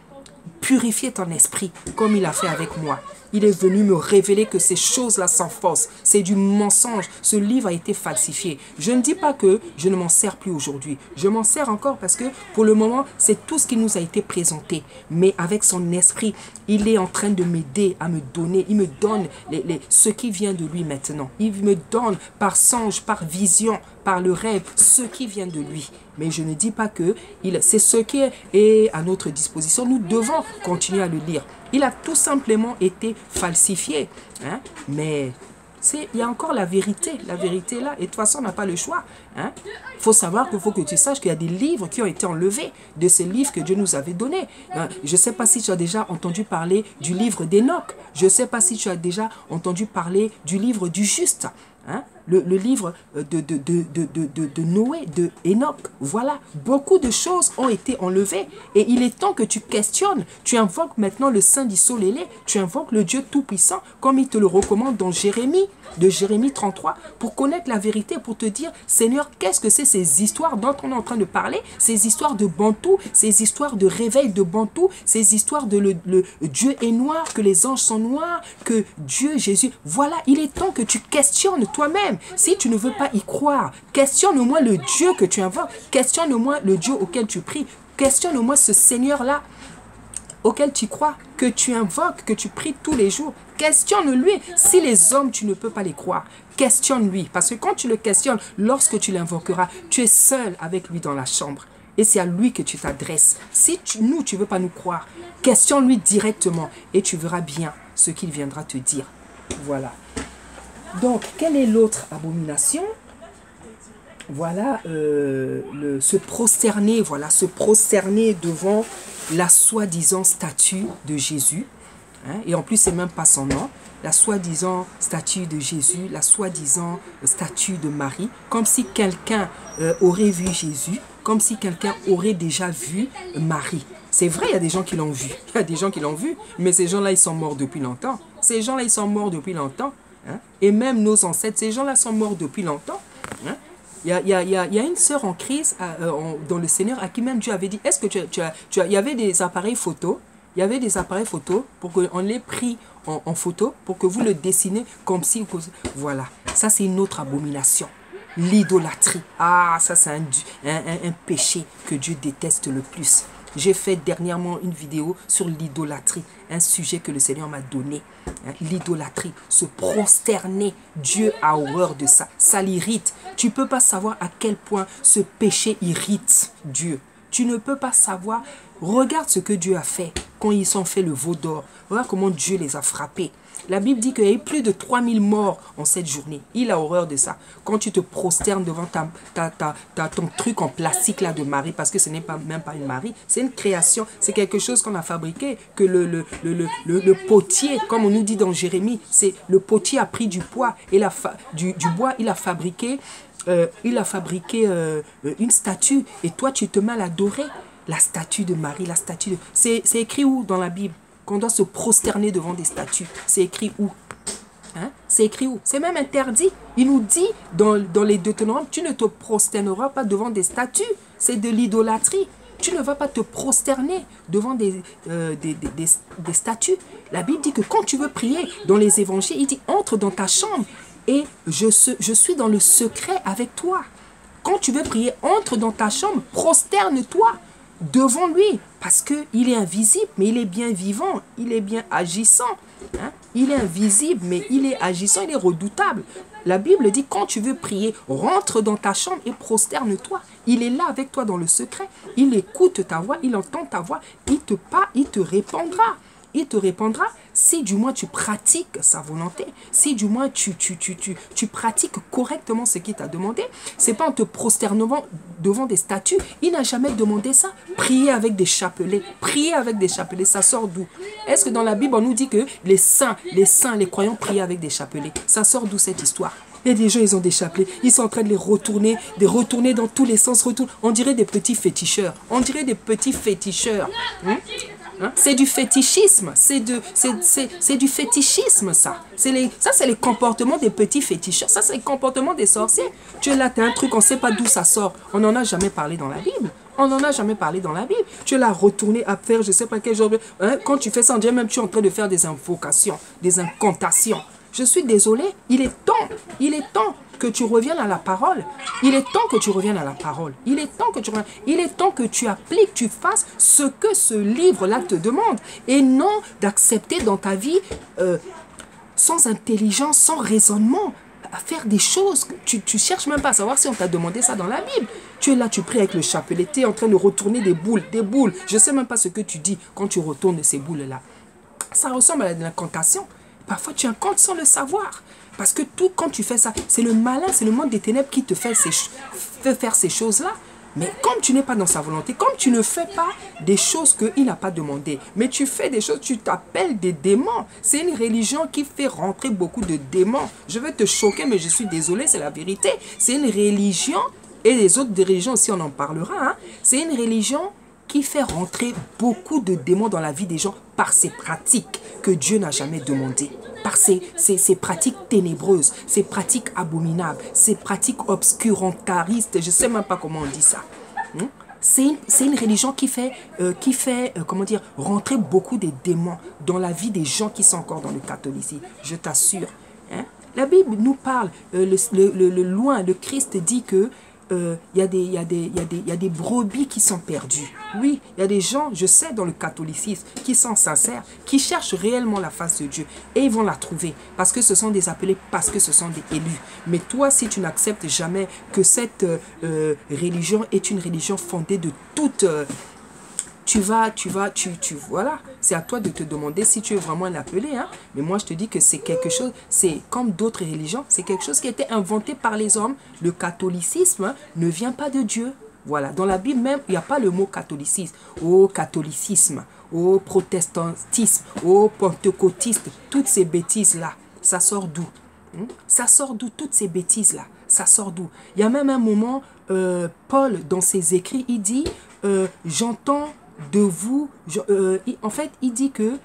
purifier ton esprit comme il a fait avec moi. Il est venu me révéler que ces choses-là s'enfoncent. C'est du mensonge. Ce livre a été falsifié. Je ne dis pas que je ne m'en sers plus aujourd'hui. Je m'en sers encore parce que pour le moment, c'est tout ce qui nous a été présenté. Mais avec son esprit, il est en train de m'aider à me donner. Il me donne ce qui vient de lui maintenant. Il me donne par songe, par vision, par le rêve, ce qui vient de lui. Mais je ne dis pas que c'est ce qui est à notre disposition. Nous devons continuer à le lire. Il a tout simplement été falsifié. Hein? Mais il y a encore la vérité. La vérité est là. Et de toute façon, on n'a pas le choix. Hein? Faut savoir qu'il faut que tu saches qu'il y a des livres qui ont été enlevés de ces livres que Dieu nous avait donnés. Hein? Je ne sais pas si tu as déjà entendu parler du livre d'Enoch. Je ne sais pas si tu as déjà entendu parler du livre du juste. Hein? Le livre de Noé, de Enoch. Voilà, beaucoup de choses ont été enlevées. Et il est temps que tu questionnes. Tu invoques maintenant le Saint d'Issolélé. Tu invoques le Dieu Tout-Puissant, comme il te le recommande dans Jérémie, de Jérémie 33, pour connaître la vérité, pour te dire, Seigneur, qu'est-ce que c'est ces histoires dont on est en train de parler? Ces histoires de Bantou, ces histoires de réveil de Bantou, ces histoires de le Dieu est noir, que les anges sont noirs, que Dieu, Jésus... Voilà, il est temps que tu questionnes toi-même. Si tu ne veux pas y croire, questionne au moins le Dieu que tu invoques. Questionne au moins le Dieu auquel tu pries. Questionne au moins ce Seigneur-là auquel tu crois, que tu invoques, que tu pries tous les jours. Questionne-lui. Si les hommes, tu ne peux pas les croire, questionne-lui. Parce que quand tu le questionnes, lorsque tu l'invoqueras, tu es seul avec lui dans la chambre. Et c'est à lui que tu t'adresses. Si tu ne veux pas nous croire, questionne-lui directement et tu verras bien ce qu'il viendra te dire. Voilà. Donc, quelle est l'autre abomination? Voilà, se prosterner, voilà, se prosterner devant la soi-disant statue de Jésus. Hein, et en plus, c'est même pas son nom. La soi-disant statue de Jésus, la soi-disant statue de Marie, comme si quelqu'un aurait vu Jésus, comme si quelqu'un aurait déjà vu Marie. C'est vrai, il y a des gens qui l'ont vu. Il y a des gens qui l'ont vu, mais ces gens-là, ils sont morts depuis longtemps. Ces gens-là, ils sont morts depuis longtemps. Hein? Et même nos ancêtres, ces gens-là sont morts depuis longtemps. Hein? Il y a une sœur en crise dans le Seigneur à qui même Dieu avait dit, est-ce que il y avait des appareils photo, il y avait des appareils photo pour qu'on les prie en photo, pour que vous le dessinez comme si, voilà, ça c'est une autre abomination. L'idolâtrie, ah ça c'est un péché que Dieu déteste le plus. J'ai fait dernièrement une vidéo sur l'idolâtrie, un sujet que le Seigneur m'a donné. Hein, l'idolâtrie, se prosterner, Dieu a horreur de ça, ça l'irrite. Tu ne peux pas savoir à quel point ce péché irrite Dieu. Tu ne peux pas savoir, regarde ce que Dieu a fait quand ils ont fait le veau d'or. Regarde comment Dieu les a frappés. La Bible dit qu'il y a eu plus de 3000 morts en cette journée. Il a horreur de ça. Quand tu te prosternes devant ton truc en plastique là de Marie, parce que ce n'est pas, même pas une Marie, c'est une création, c'est quelque chose qu'on a fabriqué, que le potier, comme on nous dit dans Jérémie, c'est le potier a pris du poids et du bois, il a fabriqué une statue, et toi tu te mets à l'adorer. La statue de Marie, la statue de... C'est écrit où dans la Bible? Qu'on doit se prosterner devant des statues. C'est écrit où? Hein? C'est écrit où? C'est même interdit. Il nous dit dans les Deutéronomes, tu ne te prosterneras pas devant des statues. C'est de l'idolâtrie. Tu ne vas pas te prosterner devant des statues. La Bible dit que quand tu veux prier dans les évangiles, il dit entre dans ta chambre et je suis dans le secret avec toi. Quand tu veux prier, entre dans ta chambre, prosterne-toi devant lui, parce qu'il est invisible, mais il est bien vivant, il est bien agissant. Hein? Il est invisible, mais il est agissant, il est redoutable. La Bible dit, quand tu veux prier, rentre dans ta chambre et prosterne-toi. Il est là avec toi dans le secret. Il écoute ta voix, il entend ta voix, il te répondra. Il te répondra si du moins tu pratiques sa volonté, si du moins tu pratiques correctement ce qu'il t'a demandé. C'est pas en te prosternant devant des statues. Il n'a jamais demandé ça. Prier avec des chapelets. Prier avec des chapelets, ça sort d'où? Est-ce que dans la Bible, on nous dit que les saints, les croyants priaient avec des chapelets? Ça sort d'où cette histoire? Il y a des gens, ils ont des chapelets. Ils sont en train de les retourner dans tous les sens. On dirait des petits féticheurs. On dirait des petits féticheurs. Hein? C'est du fétichisme, c'est du fétichisme ça. Ça c'est les comportements des petits féticheurs, ça c'est les comportements des sorciers. Tu es là, tu as un truc, on ne sait pas d'où ça sort. On n'en a jamais parlé dans la Bible. On n'en a jamais parlé dans la Bible. Tu es là retourné à faire, je ne sais pas quel genre de... Hein? Quand tu fais ça, on dirait même que tu es en train de faire des invocations, des incantations. Je suis désolé, il est temps que tu reviennes à la parole. Il est temps que tu reviennes à la parole. Il est temps que tu appliques, tu fasses ce que ce livre-là te demande. Et non d'accepter dans ta vie sans intelligence, sans raisonnement, à faire des choses. Tu cherches même pas à savoir si on t'a demandé ça dans la Bible. Tu es là, tu pries avec le chapelet, tu es en train de retourner des boules. Je ne sais même pas ce que tu dis quand tu retournes ces boules-là. Ça ressemble à l'incantation. Parfois, tu incantes sans le savoir. Parce que tout, quand tu fais ça, c'est le malin, c'est le monde des ténèbres qui te fait faire ces choses-là. Mais comme tu n'es pas dans sa volonté, comme tu ne fais pas des choses qu'il n'a pas demandé, mais tu fais des choses, tu t'appelles des démons. C'est une religion qui fait rentrer beaucoup de démons. Je vais te choquer, mais je suis désolé, c'est la vérité. C'est une religion, et les autres religions aussi, on en parlera. Hein, c'est une religion qui fait rentrer beaucoup de démons dans la vie des gens par ses pratiques que Dieu n'a jamais demandées. Par ces pratiques ténébreuses, ces pratiques abominables, ces pratiques obscurantaristes, je ne sais même pas comment on dit ça. C'est une religion qui fait comment dire, rentrer beaucoup de démons dans la vie des gens qui sont encore dans le catholicisme, je t'assure. Hein? La Bible nous parle, le Christ dit que il y a des brebis qui sont perdues. Oui, il y a des gens, je sais, dans le catholicisme, qui sont sincères, qui cherchent réellement la face de Dieu. Et ils vont la trouver, parce que ce sont des appelés, parce que ce sont des élus. Mais toi, si tu n'acceptes jamais que cette religion est une religion fondée de toute... voilà, c'est à toi de te demander si tu es vraiment un appelé, hein. Mais moi je te dis que c'est quelque chose, c'est comme d'autres religions, c'est quelque chose qui a été inventé par les hommes. Le catholicisme, hein, ne vient pas de Dieu. Voilà, dans la Bible même, il n'y a pas le mot catholicisme. Oh catholicisme, oh protestantisme, oh pentecôtiste, toutes ces bêtises-là, ça sort d'où? Ça sort d'où toutes ces bêtises-là? Ça sort d'où? Il y a même un moment, Paul, dans ses écrits, il dit, j'entends de vous, en fait, il dit que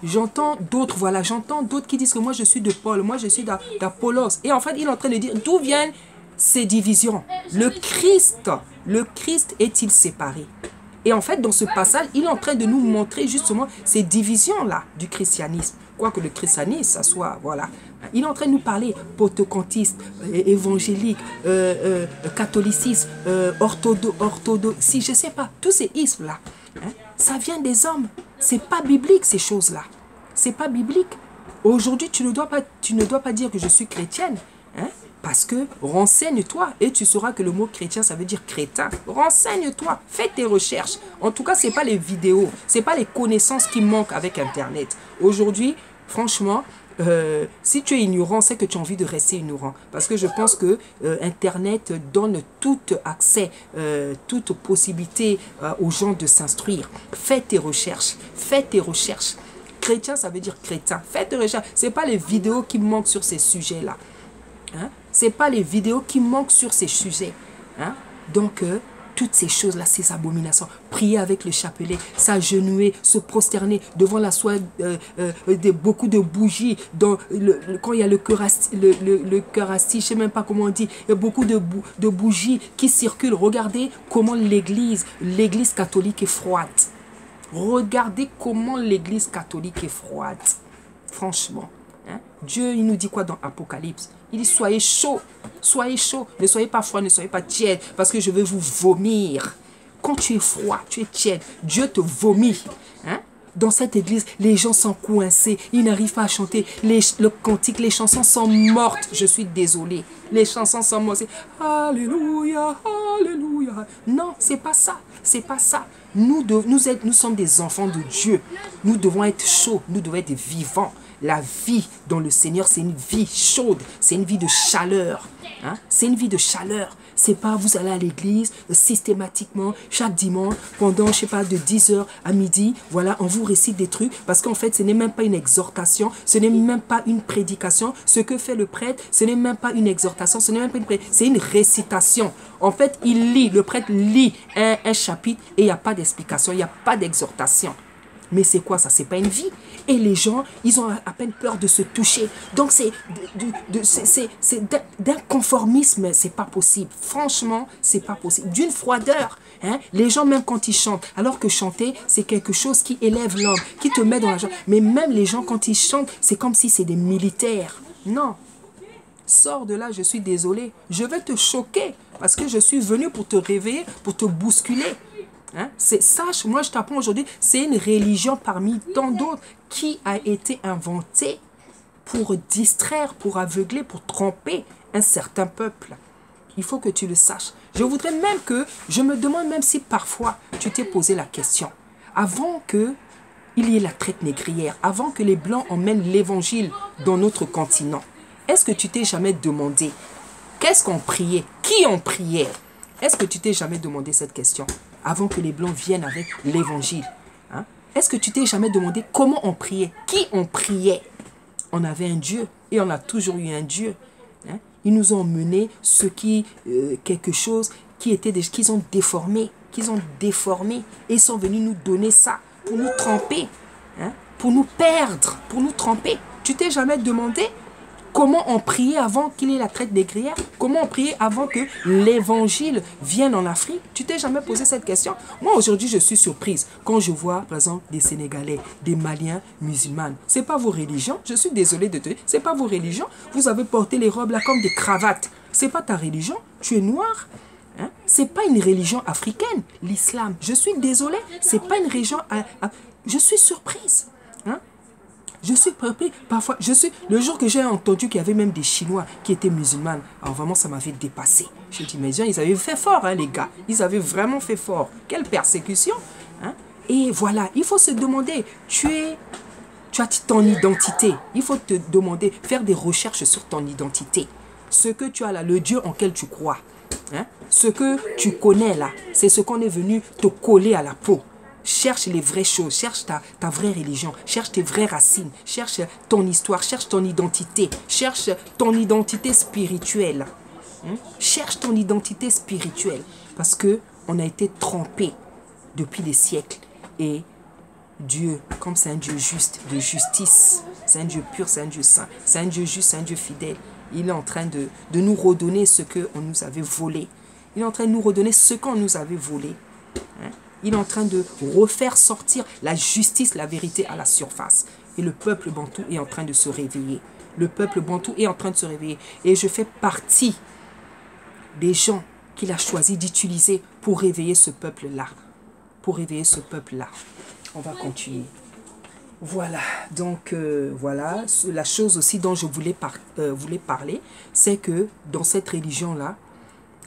j'entends d'autres, voilà, j'entends d'autres qui disent que moi je suis de Paul, moi je suis d'Apollos. Et en fait, il est en train de dire d'où viennent ces divisions. Le Christ est-il séparé? Et en fait, dans ce passage, il est en train de nous montrer justement ces divisions-là du christianisme. Quoique le christianisme, ça soit, voilà. Il est en train de nous parler pentecôtiste, évangélique, catholicisme, orthodoxe, si je ne sais pas, tous ces ismes-là, hein, ça vient des hommes. C'est pas biblique ces choses-là. C'est pas biblique. Aujourd'hui, tu ne dois pas dire que je suis chrétienne. Hein. Parce que renseigne-toi et tu sauras que le mot chrétien, ça veut dire crétin. Renseigne-toi, fais tes recherches. En tout cas, ce n'est pas les vidéos, ce n'est pas les connaissances qui manquent avec Internet. Aujourd'hui, franchement, si tu es ignorant, c'est que tu as envie de rester ignorant. Parce que je pense que Internet donne tout accès, toute possibilité aux gens de s'instruire. Fais tes recherches, fais tes recherches. Chrétien, ça veut dire crétin. Fais tes recherches. Ce n'est pas les vidéos qui manquent sur ces sujets-là. Hein? Ce n'est pas les vidéos qui manquent sur ces sujets. Hein? Donc, toutes ces choses-là, ces abominations, prier avec le chapelet, s'agenouiller, se prosterner devant la soie, beaucoup de bougies, quand il y a le Eucharistie, je ne sais même pas comment on dit, il y a beaucoup de bougies qui circulent. Regardez comment l'Église catholique est froide. Regardez comment l'Église catholique est froide. Franchement. Hein? Dieu, il nous dit quoi dans Apocalypse? Il dit soyez chaud, ne soyez pas froid, ne soyez pas tiède, parce que je vais vous vomir. Quand tu es froid, tu es tiède, Dieu te vomit. Hein? Dans cette église, les gens sont coincés, ils n'arrivent pas à chanter, le cantique, les chansons sont mortes. Je suis désolé, les chansons sont mortes. Alléluia, alléluia. Non, c'est pas ça, c'est pas ça. Nous sommes des enfants de Dieu. Nous devons être chauds, nous devons être vivants. La vie dans le Seigneur, c'est une vie chaude, c'est une vie de chaleur. Hein? C'est une vie de chaleur. C'est pas vous allez à l'église systématiquement, chaque dimanche, pendant, je sais pas, de 10h à midi, voilà, on vous récite des trucs, parce qu'en fait, ce n'est même pas une exhortation, ce n'est même pas une prédication. Ce que fait le prêtre, ce n'est même pas une exhortation, ce n'est même pas une prédication, c'est une récitation. En fait, le prêtre lit un chapitre et il n'y a pas d'explication, il n'y a pas d'exhortation. Mais c'est quoi ça? C'est pas une vie. Et les gens, ils ont à peine peur de se toucher. Donc c'est d'un conformisme, c'est pas possible. Franchement, c'est pas possible. D'une froideur. Hein? Les gens, même quand ils chantent, alors que chanter, c'est quelque chose qui élève l'homme, qui te met dans la joie. Mais même les gens, quand ils chantent, c'est comme si c'est des militaires. Non. Sors de là, je suis désolé. Je vais te choquer parce que je suis venu pour te réveiller, pour te bousculer. Hein? Sache, moi je t'apprends aujourd'hui, c'est une religion parmi tant d'autres qui a été inventée pour distraire, pour aveugler, pour tromper un certain peuple. Il faut que tu le saches. Je voudrais même je me demande même si parfois tu t'es posé la question, avant qu'il y ait la traite négrière, avant que les Blancs emmènent l'évangile dans notre continent, est-ce que tu t'es jamais demandé, qu'est-ce qu'on priait? Qui on priait? Est-ce que tu t'es jamais demandé cette question? Avant que les Blancs viennent avec l'évangile. Hein? Est-ce que tu t'es jamais demandé comment on priait? Qui on priait? On avait un Dieu et on a toujours eu un Dieu. Hein? Ils nous ont mené quelque chose qu'ils ont déformé. Et ils sont venus nous donner ça pour nous tromper. Hein? Pour nous perdre, pour nous tromper. Tu t'es jamais demandé comment on priait avant qu'il y ait la traite négrière? Comment on priait avant que l'évangile vienne en Afrique? Tu t'es jamais posé cette question? Moi, aujourd'hui, je suis surprise quand je vois, par exemple, des Sénégalais, des Maliens, musulmanes. Ce n'est pas vos religions. Je suis désolé de te dire. Ce n'est pas vos religions. Vous avez porté les robes là comme des cravates. Ce n'est pas ta religion. Tu es noir. Hein? Ce n'est pas une religion africaine, l'islam. Je suis désolé. Ce n'est pas une religion... Je suis surprise. Hein? Je suis surpris, parfois, le jour que j'ai entendu qu'il y avait même des Chinois qui étaient musulmans, alors vraiment ça m'avait dépassé. Je dis, mais ils avaient fait fort, hein, les gars, ils avaient vraiment fait fort. Quelle persécution, hein? Et voilà, il faut se demander, tu as ton identité, il faut te demander, faire des recherches sur ton identité. Ce que tu as là, le Dieu en quel tu crois, hein? Ce que tu connais là, c'est ce qu'on est venu te coller à la peau. Cherche les vraies choses, cherche ta vraie religion, cherche tes vraies racines, cherche ton histoire, cherche ton identité, cherche ton identité spirituelle. Cherche ton identité spirituelle. Parce qu'on a été trompé depuis des siècles. Et Dieu, comme c'est un Dieu juste, de justice, c'est un Dieu pur, c'est un Dieu saint, c'est un Dieu juste, c'est un Dieu fidèle. Il est en train de nous redonner ce qu'on nous avait volé. Il est en train de nous redonner ce qu'on nous avait volé. Hein? Il est en train de refaire sortir la justice, la vérité à la surface. Et le peuple bantou est en train de se réveiller. Le peuple bantou est en train de se réveiller. Et je fais partie des gens qu'il a choisi d'utiliser pour réveiller ce peuple-là. Pour réveiller ce peuple-là. On va continuer. Voilà, donc voilà, la chose aussi dont je voulais parler, c'est que dans cette religion-là,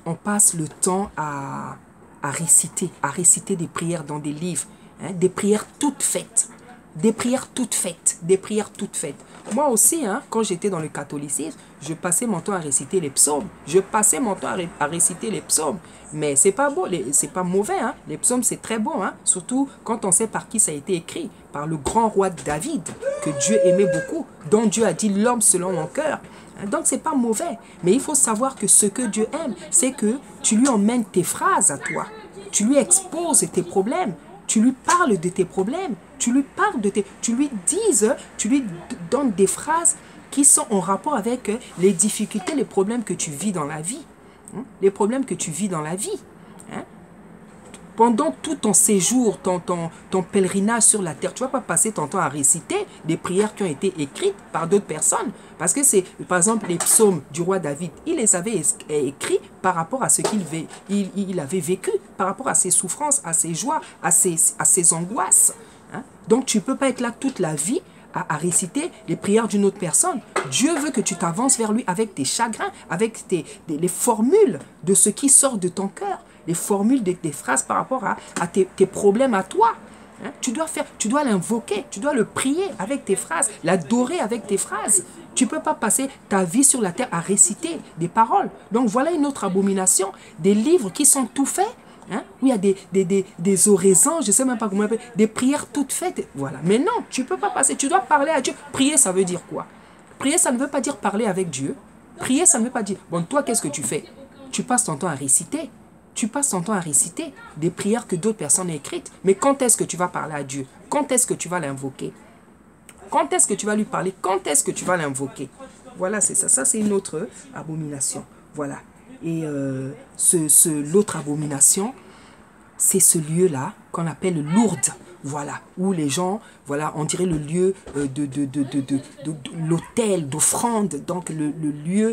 on passe le temps à réciter des prières dans des livres, hein, des prières toutes faites, des prières toutes faites, des prières toutes faites. Moi aussi, hein, quand j'étais dans le catholicisme, je passais mon temps à réciter les psaumes. Je passais mon temps à réciter les psaumes. Mais c'est pas beau, c'est pas mauvais. Hein. Les psaumes, c'est très bon. Hein. Surtout quand on sait par qui ça a été écrit. Par le grand roi David, que Dieu aimait beaucoup. Dont Dieu a dit l'homme selon mon cœur. Donc, c'est pas mauvais. Mais il faut savoir que ce que Dieu aime, c'est que tu lui emmènes tes phrases à toi. Tu lui exposes tes problèmes. Tu lui parles de tes problèmes. Tu lui parles de tes... Tu lui donnes des phrases qui sont en rapport avec les difficultés, les problèmes que tu vis dans la vie. Hein? Les problèmes que tu vis dans la vie. Hein? Pendant tout ton séjour, ton pèlerinage sur la terre, tu ne vas pas passer ton temps à réciter des prières qui ont été écrites par d'autres personnes. Parce que c'est, par exemple, les psaumes du roi David, il les avait écrits par rapport à ce qu'il avait vécu, par rapport à ses souffrances, à ses joies, à ses angoisses. Hein? Donc, tu ne peux pas être là toute la vie à réciter les prières d'une autre personne. Dieu veut que tu t'avances vers lui avec tes chagrins, avec les formules de ce qui sort de ton cœur, les formules des phrases par rapport à tes problèmes à toi. Hein? Tu dois l'invoquer, tu dois le prier avec tes phrases, l'adorer avec tes phrases. Tu ne peux pas passer ta vie sur la terre à réciter des paroles. Donc voilà une autre abomination, des livres qui sont tout faits, hein, où il y a des oraisons, je ne sais même pas comment on appelle, des prières toutes faites. Voilà. Mais non, tu ne peux pas passer, tu dois parler à Dieu. Prier, ça veut dire quoi? Prier, ça ne veut pas dire parler avec Dieu. Prier, ça ne veut pas dire, bon, toi, qu'est-ce que tu fais? Tu passes ton temps à réciter. Tu passes ton temps à réciter des prières que d'autres personnes ont écrites. Mais quand est-ce que tu vas parler à Dieu? Quand est-ce que tu vas l'invoquer? Quand est-ce que tu vas lui parler? Quand est-ce que tu vas l'invoquer? Voilà, c'est ça. Ça, c'est une autre abomination. Voilà. Et l'autre abomination, c'est ce lieu-là qu'on appelle Lourdes. Voilà, où les gens, voilà, on dirait le lieu de l'autel, d'offrande, donc le lieu